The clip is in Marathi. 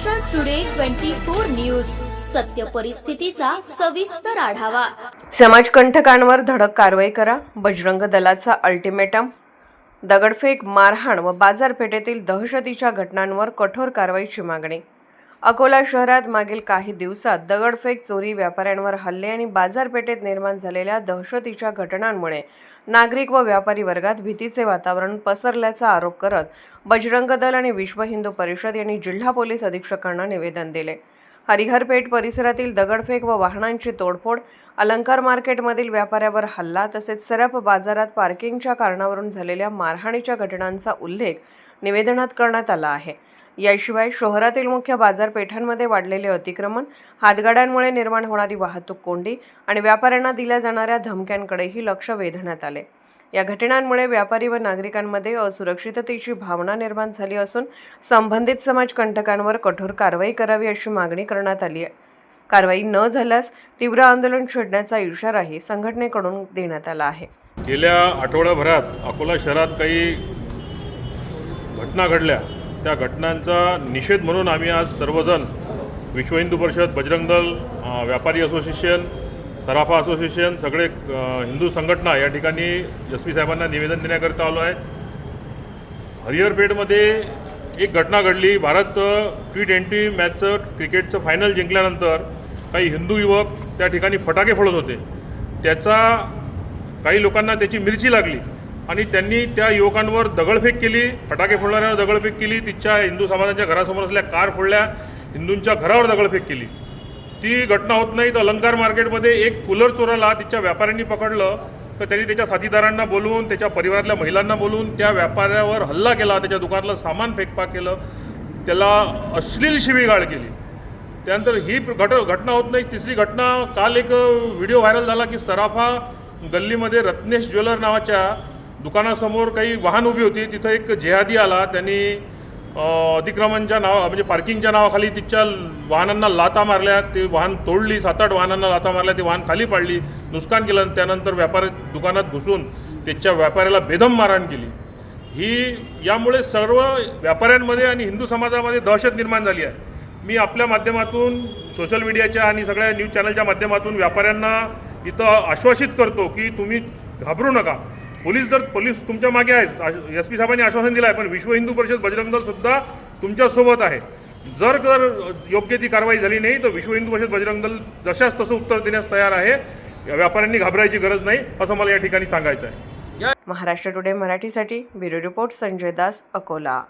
महाराष्ट्र टुडे 24 न्यूज, सत्य परिस्थितीचा सविस्तर आढावा। समाजकंटकांवर धडक कारवाई करा, बजरंग दलाचा अल्टिमेटम। दगडफेक, मारहाण व बाजारपेठेतील दहशतीच्या घटनांवर कठोर कारवाईची मागणी। अकोला शहरात मागील काही दिवसात दगडफेक, चोरी, व्यापाऱ्यांवर हल्ले आणि बाजारपेठेत निर्माण झालेल्या दहशतीच्या घटनांमुळे नागरिक व व्यापारी वर्गात भीतीचे वातावरण पसरल्याचा आरोप करत बजरंग दल आणि विश्व हिंदू परिषद यांनी जिल्हा पोलीस अधीक्षकांना निवेदन दिले। हरिहरपेठ परिसरातील दगडफेक व वाहनांची तोडफोड, अलंकार मार्केटमधील व्यापाऱ्यावर हल्ला तसेच सरप बाजारात पार्किंगच्या कारणावरून झालेल्या मारहाणीच्या घटनांचा उल्लेख निवेदनात करण्यात आला आहे। याशिवाय शहरातील मुख्य बाजारपेठांमध्ये वाढलेले अतिक्रमण, हातगाड्यांमुळे निर्माण होणारी वाहतूक कोंडी आणि व्यापाऱ्यांना दिल्या जाणाऱ्या धमक्यांकडेही लक्ष वेधण्यात आले। या घटनांमुळे व्यापारी व नागरिकांमध्ये असुरक्षिततेची भावना निर्माण झाली असून संबंधित समाजकंटकांवर कठोर कारवाई करावी अशी मागणी करण्यात आली आहे। कारवाई न झाल्यास तीव्र आंदोलन छेडण्याचा इशाराही संघटनेकडून देण्यात आला आहे। गेल्या आठवड्याभरात अकोला शहरात काही घटना घडल्या, त्या घटनांचा निषेध म्हणून आम्ही आज सर्वजण विश्व हिंदू परिषद, बजरंग दल, व्यापारी असोसिएशन, सराफा असोसिएशन, सगळे हिंदू संघटना या ठिकाणी एस पी साहेबांना निवेदन देण्याकरिता आलो आहे। हरिहरपेठमध्ये एक घटना घडली। भारत T20 मॅचचं क्रिकेटचं फायनल जिंकल्यानंतर काही हिंदू युवक त्या ठिकाणी फटाके फोडत होते। त्याचा काही लोकांना त्याची मिरची लागली आणि त्यांनी त्या युवकांवर दगडफेक केली, फटाके फोडणाऱ्यांवर दगडफेक केली, तिच्या हिंदू समाजाच्या घरासमोर असलेल्या कार फोडल्या, हिंदूंच्या घरावर दगडफेक केली। ती घटना होत नाही तर अलंकार मार्केटमध्ये एक कूलर चोराला तिच्या व्यापाऱ्यांनी पकडलं, तर त्यांनी त्याच्या साथीदारांना बोलवून, त्याच्या परिवारातल्या महिलांना बोलवून त्या व्यापाऱ्यावर हल्ला केला, त्याच्या दुकानातलं सामान फेकपाक केलं, त्याला अश्लील शिवीगाळ केली। त्यानंतर ही घटना होत नाही। तिसरी घटना, काल एक व्हिडिओ व्हायरल झाला की सराफा गल्लीमध्ये रत्नेश ज्वेलर नावाच्या दुकानासमोर काही वाहन उभी होती, तिथं एक जेहादी आला, त्यांनी अतिक्रमणच्या म्हणजे पार्किंगच्या नावाखाली तिच्या वाहनांना लाथा मारल्या, ते वाहन तोडली, 7-8 वाहनांना लाथा मारल्या, ते वाहन खाली पाडली, नुकसान केलं। त्यानंतर व्यापारी दुकानात घुसून त्याच्या व्यापाऱ्याला बेदम मारहाण केली। यामुळे सर्व व्यापाऱ्यांमध्ये आणि हिंदू समाजामध्ये दहशत निर्माण झाली आहे। मी आपल्या माध्यमातून, सोशल मीडियाच्या आणि सगळ्या न्यूज चॅनलच्या माध्यमातून व्यापाऱ्यांना इथं आश्वासित करतो की तुम्ही घाबरू नका। पोलीस तुमच्या मागे आहे, एस पी साहेबांनी आश्वासन दिलं आहे, पण विश्व हिंदू परिषद, बजरंग दल सुद्धा तुमच्यासोबत आहे। जर योग्य ती कारवाई झाली नाही तर विश्व हिंदू परिषद, बजरंग दल जशाच तसं उत्तर देण्यास तयार आहे। व्यापाऱ्यांनी घाबरायची गरज नाही असं मला या ठिकाणी सांगायचं आहे। महाराष्ट्र टुडे मराठीसाठी ब्युरो रिपोर्ट संजय दास, अकोला।